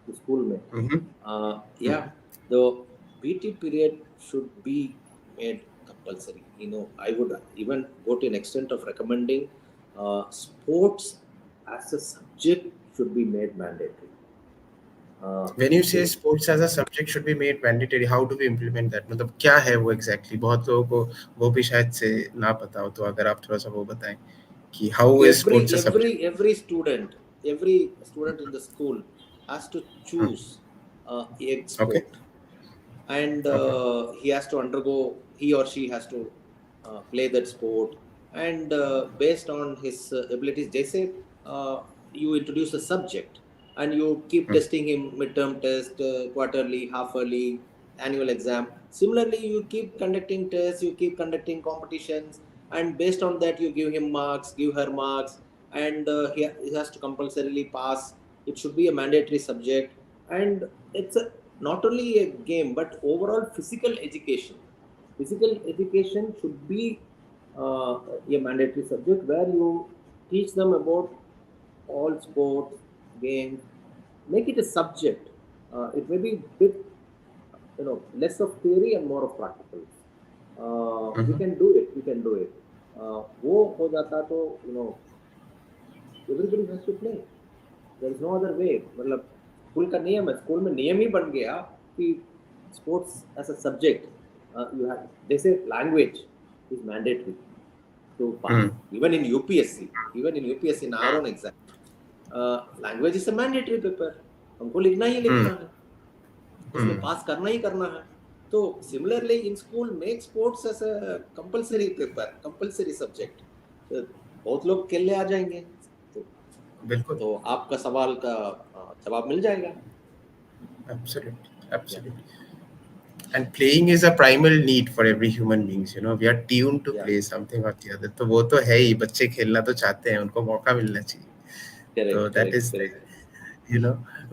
the school mein. The PT period should be made compulsory. I would even go to an extent of recommending sports as a subject should be made mandatory. When you say sports as a subject should be made mandatory, how do we implement that? मतलब क्या है वो exactly? बहुत लोगों को वो भी शायद से ना पता हो, तो अगर आप थोड़ा सा वो बताएं कि how is sports a subject? Every student in the school has to choose a sport, and he or she has to play that sport, and based on his abilities. जैसे you introduce a subject and you keep testing him, midterm test, quarterly, half-yearly, annual exam. Similarly, you keep conducting tests, you keep conducting competitions, and based on that you give him marks, give her marks, and he has to compulsorily pass. It should be a mandatory subject, and it's not only a game but overall physical education. Physical education should be a mandatory subject where you teach them about all sports, games. Make it a subject. It may be bit, less of theory and more of practicals. We can do it. वो हो जाता तो everybody has to play. There is no other way. मतलब school का नियम है, school में नियम ही बन गया कि sports as a subject you have. They say language is mandatory to pass. Even in UPSC, in our own exam, language is a mandatory paper. हमको लिखना ही लिखना है, उसमें पास करना ही करना है. तो similarly in school, make sports as a compulsory paper, compulsory subject. बहुत लोग खेलने आ जाएंगे, बिल्कुल. तो आपका सवाल का जवाब मिल जाएगा. Absolutely. And playing is a primal need for every human beings. We are tuned to Yeah. play something or the other. तो वो तो है ही, बच्चे खेलना तो चाहते हैं, उनको मौका मिलना चाहिए. So that is there.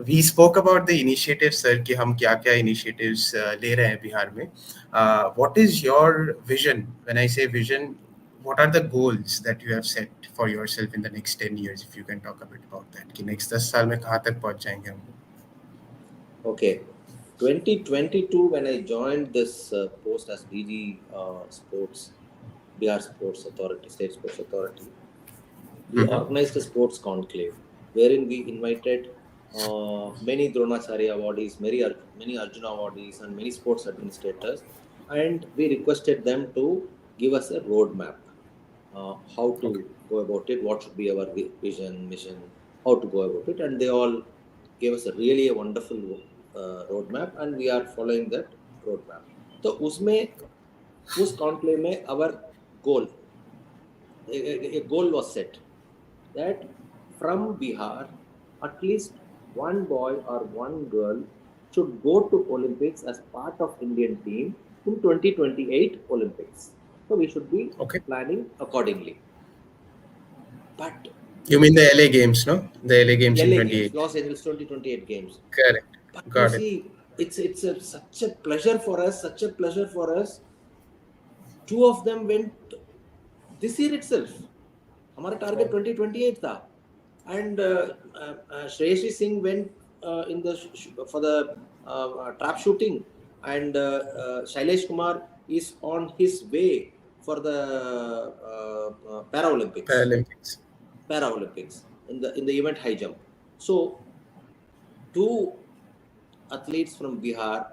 We spoke about the initiatives, sir, कि हम क्या initiatives ले रहे हैं बिहार में. What is your vision? When I say vision, what are the goals that you have set for yourself in the next 10 years? If you can talk a bit about that, कि next 10 साल में कहाँ तक पहुँच जाएंगे हम? Okay. 2022, when I joined this post as DG Sports, Bihar Sports Authority, State Sports Authority, we organized a sports conclave wherein we invited many Dronacharya awardees, many Arjuna awardees, and many sports administrators, and we requested them to give us a roadmap, how to go about it, what should be our vision, mission, how to go about it, and they all gave us really a wonderful roadmap, and we are following that roadmap. So, उस conclave में our goal, a goal was set that from Bihar, at least one boy or one girl should go to Olympics as part of Indian team in 2028 Olympics. So we should be planning accordingly. But you mean the LA Games, no? The LA Games in 28. Los Angeles 2028 Games. Correct. But Got you see, it's such a pleasure for us. Two of them went this year itself. हमारा target 2028 था. And Shreyashi Singh went for the trap shooting, and Shailesh Kumar is on his way for the Paralympics in the event high jump. So, two athletes from Bihar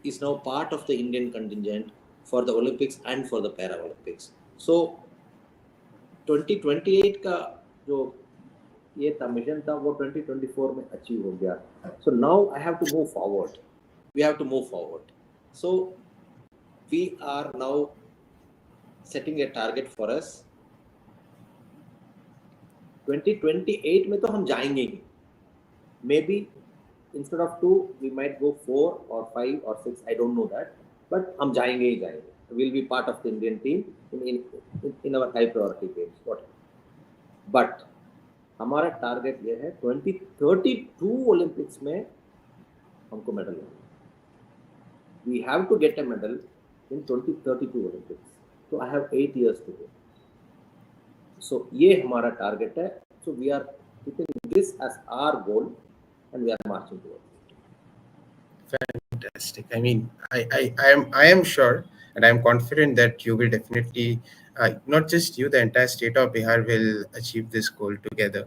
is now part of the Indian contingent for the Olympics and for the Paralympics. So, 2028 का जो ये था mission था वो 2024 में achieve हो गया. So now I have to move forward. We have to move forward. So we are now setting a target for us. 2028 में तो हम जाएंगे ही. Maybe instead of 2, we might go 4 or 5 or 6. I don't know that. But हम जाएंगे ही जाएंगे. We'll be part of the Indian team in our high priority games. Whatever. But हमारा target ये है 2032 ओलंपिक्स में हमको मेडल लेना. We have to get a medal in 2032 Olympics. So I have 8 years to go. So ये हमारा target है. So we are keeping this as our goal and we are marching towards. Fantastic. I mean, I am sure and I am confident that you will definitely, not just you, the entire state of Bihar will achieve this goal together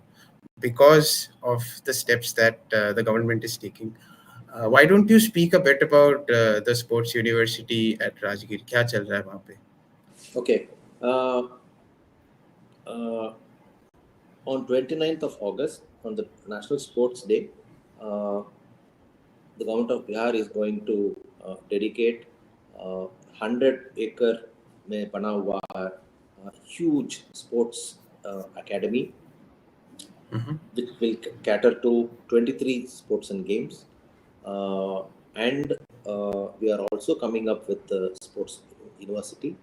because of the steps that the government is taking. Why don't you speak a bit about the sports university at Rajgir? क्या चल रहा है वहाँ पे? Okay. On 29th of August, on the National Sports Day, the government of Bihar is going to dedicate 100-acre में बना हुआ huge sports academy, which will cater to 23 sports and games, and we are also coming up with the sports university.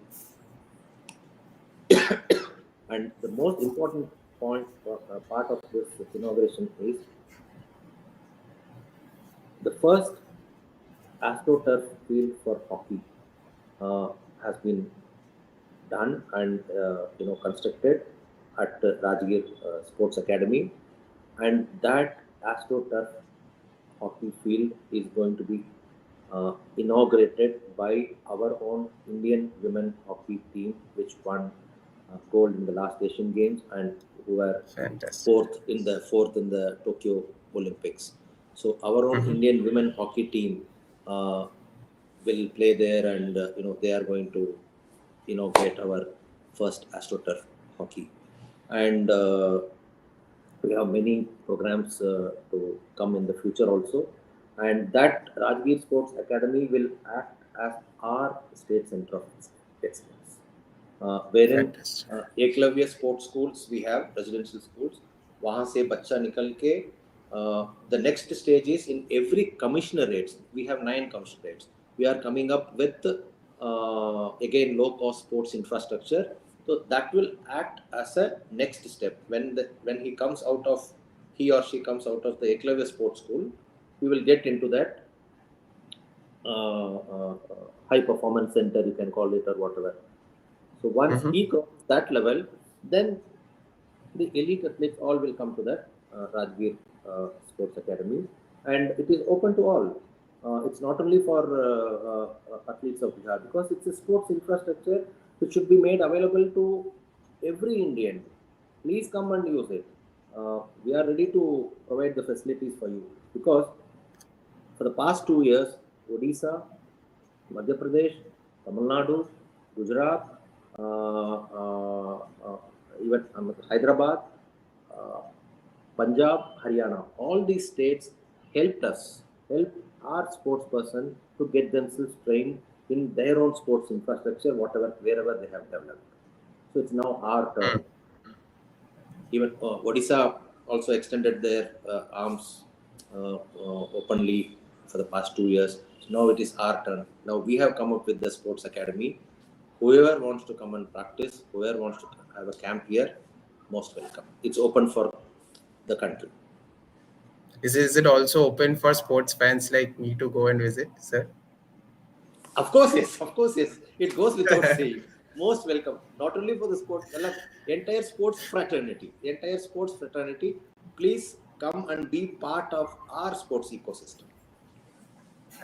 And the most important part of this inauguration is the first AstroTurf field for hockey has been done and constructed at Rajgir Sports Academy, and that AstroTurf hockey field is going to be inaugurated by our own Indian women hockey team, which won gold in the last Asian Games and who were fourth in the Tokyo Olympics. So our own Indian women hockey team will play there, and they are going to inaugurate our first AstroTurf hockey. And we have many programs to come in the future also. And that Rajgir Sports Academy will act as our state center of excellence. Wherein Eklavya Sports Schools, we have residential schools. वहाँ से बच्चा निकल के the next stage is in every commissionerates. We have 9 commissionerates. we are coming up with again low-cost sports infrastructure. So that will act as a next step when he comes out of, he or she comes out of the Eclave Sports School. We will get into that high performance center, you can call it, or whatever. So once he crosses that level, then the elite athletes all will come to that Rajgir Sports Academy, and it is open to all. It's not only for athletes of Bihar, because it's a sports infrastructure which should be made available to every Indian. Please come and use it. We are ready to provide the facilities for you, because for the past 2 years, Odisha, Madhya Pradesh, Tamil Nadu, Gujarat, even Hyderabad, Punjab, Haryana, all these states helped our sports person to get themselves trained in their own sports infrastructure, wherever they have developed. So it's now our turn. Even Odisha also extended their arms openly for the past 2 years. So now it is our turn. Now we have come up with the sports academy. Whoever wants to come and practice, whoever wants to have a camp here, most welcome. It's open for the country. Is it also open for sports fans like me to go and visit, sir? Of course, yes. Of course, yes. It goes without saying. Most welcome. Not only for the sports, entire sports fraternity. Please come and be part of our sports ecosystem.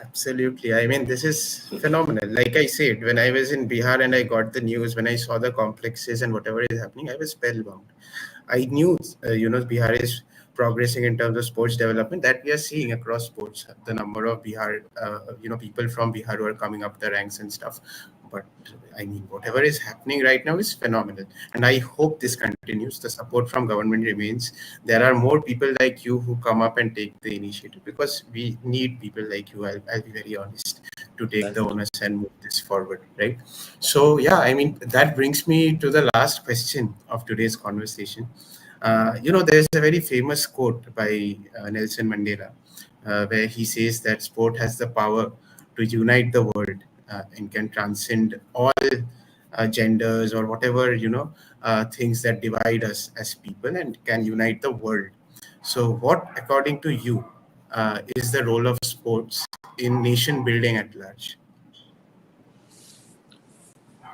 Absolutely. I mean, this is phenomenal. Like I said, when I was in Bihar and I got the news, when I saw the complexes and whatever is happening, I was spellbound. I knew, Bihar is progressing in terms of sports development, that we are seeing across sports. The number of Bihar, people from Bihar who are coming up the ranks and stuff. But I mean, whatever is happening right now is phenomenal. And I hope this continues. The support from government remains. There are more people like you who come up and take the initiative, because we need people like you, I'll be very honest, to take the onus and move this forward, right? So, yeah, I mean, that brings me to the last question of today's conversation. There's a very famous quote by Nelson Mandela, where he says that sport has the power to unite the world and can transcend all genders or whatever, things that divide us as people, and can unite the world. So what, according to you, is the role of sports in nation building at large?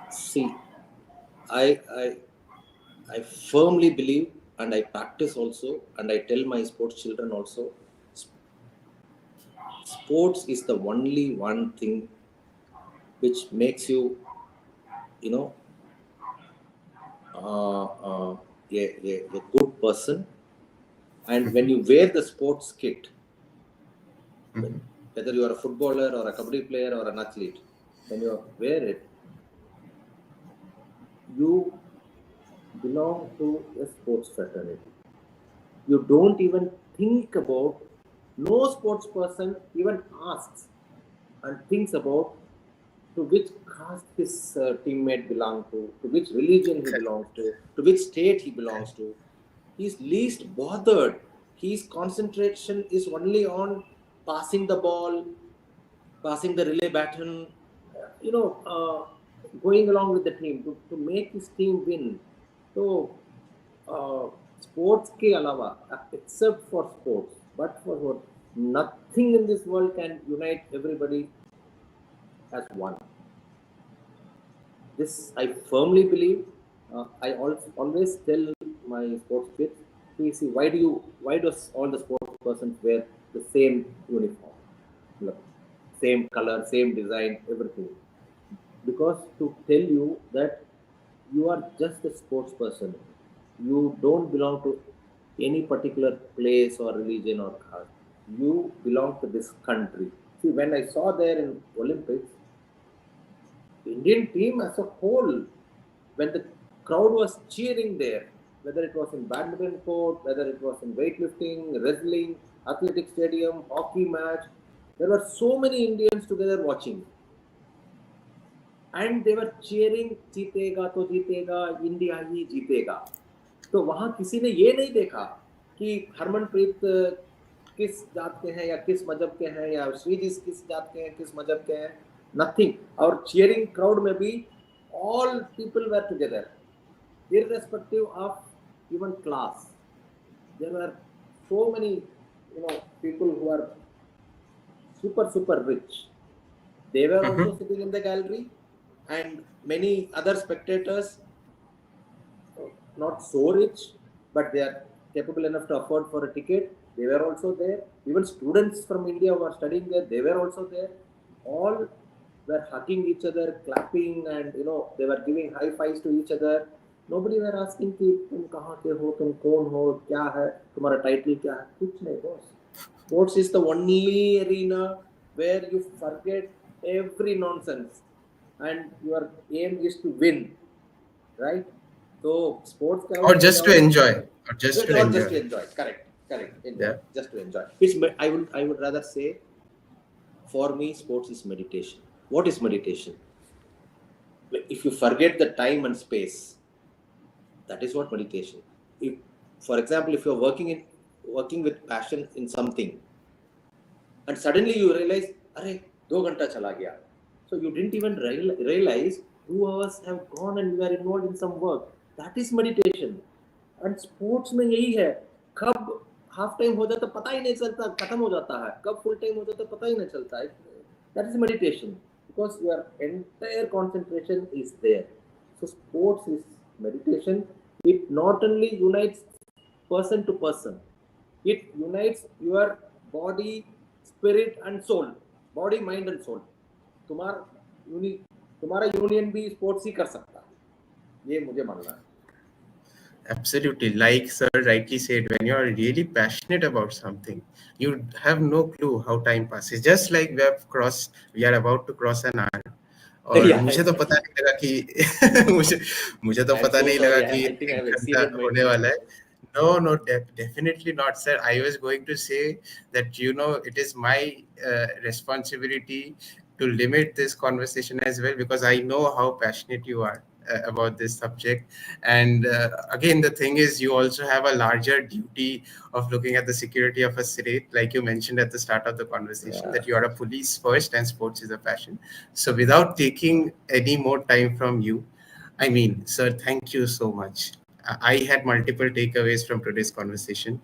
See, I firmly believe, and I practice also, and I tell my sports children also, sports is the only one thing which makes you, a good person. And when you wear the sports kit, whether you are a footballer or a kabaddi player or an athlete, when you wear it, you belong to a sports fraternity. You don't even think about, no sports person even asks and thinks about to which caste his teammate belongs to which religion he belongs to which state he belongs to. He's least bothered. His concentration is only on passing the ball, passing the relay baton, going along with the team to make his team win. So, sports ke alawa, except for sports, but for what, nothing in this world can unite everybody as one. This I firmly believe. I always tell my sports kids, see, why does all the sports persons wear the same uniform? Look, same color, same design, everything. Because to tell you that you are just a sports person. You don't belong to any particular place or religion or caste. You belong to this country. See, when I saw there in Olympics, the Indian team as a whole, when the crowd was cheering there, whether it was in badminton court, whether it was in weightlifting, wrestling, athletic stadium, hockey match, there were so many Indians together watching. And they were cheering, जीतेगा तो जीतेगा, India ही जीतेगा. तो वहां किसी ने ये नहीं देखा कि हरमनप्रीत किस जात के हैं या किस मजहब के हैं, या श्रीजी किस जात के हैं, किस मजहब के हैं. Nothing. Our cheering crowd may be all people were together, irrespective of even class. There were so many, people who are super rich. They were also sitting in the gallery, and many other spectators, not so rich, but they are capable enough to afford for a ticket. They were also there. Even students from India who are studying there, they were also there. All were hugging each other, clapping, and they were giving high fives to each other. Nobody were asking कि तुम कहाँ के हो, तुम कौन हो, क्या है, तुम्हारा टाइटल क्या है, कुछ नहीं boss. Sports is the only arena where you forget every nonsense, and your aim is to win, right? So sports Or crowd may just to not, enjoy, or just to or just enjoy. to enjoy. Correct. Enjoy, Yeah. just to enjoy. It's I would rather say, for me, sports is meditation. What is meditation? If you forget the time and space, that is what meditation. If, for example, if you're working with passion in something, and suddenly you realize, "Arey, 2 घंटा चला गया." So you didn't even realize 2 hours have gone and you are involved in some work. That is meditation. And sports में यही है, कब half time हो जाता पता ही नहीं चलता, खत्म हो जाता है, कब फुल टाइम हो जाता पता ही नहीं चलता है. That is meditation, because your entire concentration is there. So sports is meditation. It not only unites person to person, it unites your body, spirit and soul. Body, mind and soul. तुम्हारा union भी sports ही कर सकता है, ये मुझे मानना है. Absolutely. Like sir rightly said, when you are really passionate about something, you have no clue how time passes. Just like we are about to cross an hour. और Yeah, मुझे तो पता exactly. नहीं लगा कि मुझे तो I'm पता so नहीं लगा sorry. कि I think I have 1 घंटा exceeded my होने time. वाला है. No, definitely not, sir. I was going to say that, it is my responsibility to limit this conversation as well, because I know how passionate you are about this subject. And again, the thing is, you also have a larger duty of looking at the security of a state, like you mentioned at the start of the conversation, that you are a police first and sports is a passion. So without taking any more time from you, I mean, sir, thank you so much. I had multiple takeaways from today's conversation,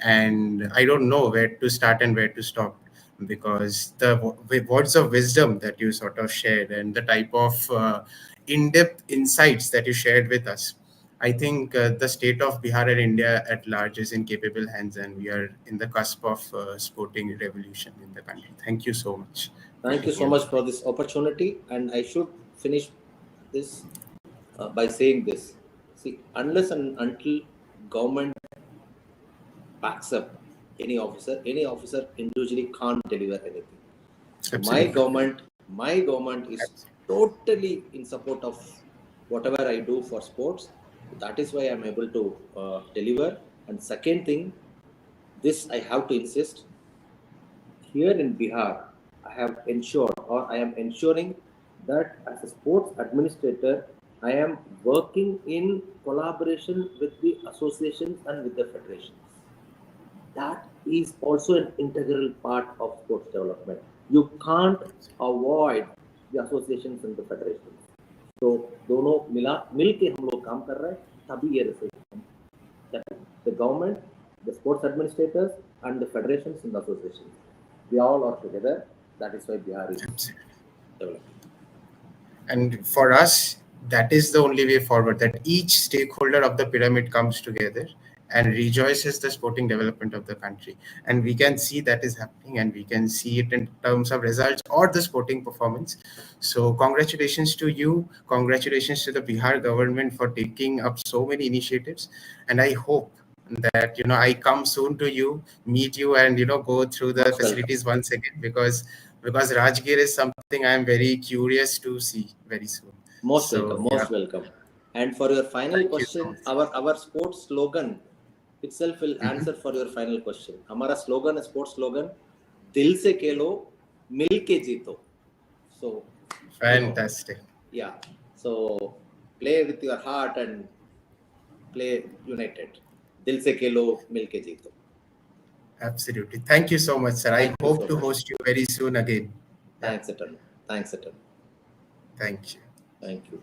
and I don't know where to start and where to stop, because the words of wisdom that you sort of shared and the type of in-depth insights that you shared with us. I think the state of Bihar and India at large is in capable hands, and we are in the cusp of sporting revolution in the country. Thank you so much. Thank you so much for this opportunity, and I should finish this by saying this. See, unless and until government backs up any officer individually can't deliver anything. So Absolutely. my government is totally in support of whatever I do for sports. That is why I'm able to deliver. And second thing, this I have to insist. Here in Bihar, I have ensured, or I am ensuring, that as a sports administrator, I am working in collaboration with the associations and with the federations. That is also an integral part of sports development. You can't avoid the associations and the federations. So दोनों मिल के हम लोग काम कर रहे हैं, तभी ये result. The government, the sports administrators, and the federations and the associations, we all are together. That is why Bihar is developing. And for us, that is the only way forward, that each stakeholder of the pyramid comes together and rejoices the sporting development of the country. And we can see that is happening, and we can see it in terms of results or the sporting performance. So congratulations to you. Congratulations to the Bihar government for taking up so many initiatives. And I hope that, I come soon to you, meet you, and, go through the Most facilities once again, because Rajgir is something I am very curious to see very soon. Most So, welcome, yeah, most welcome. And for your final thank you so question, much. our sports slogan itself will answer for your final question. हमारा slogan है, sports slogan, दिल से खेलो, मिल के जीतो. So, Fantastic. Yeah. So play with your heart and play united. Dil se khelo, mil ke jeeto. Absolutely. Thank you so much, sir. I Thank you hope so to much. host you very soon again. Thanks, Eternal. Thanks, Atal. Thank you. Thank you.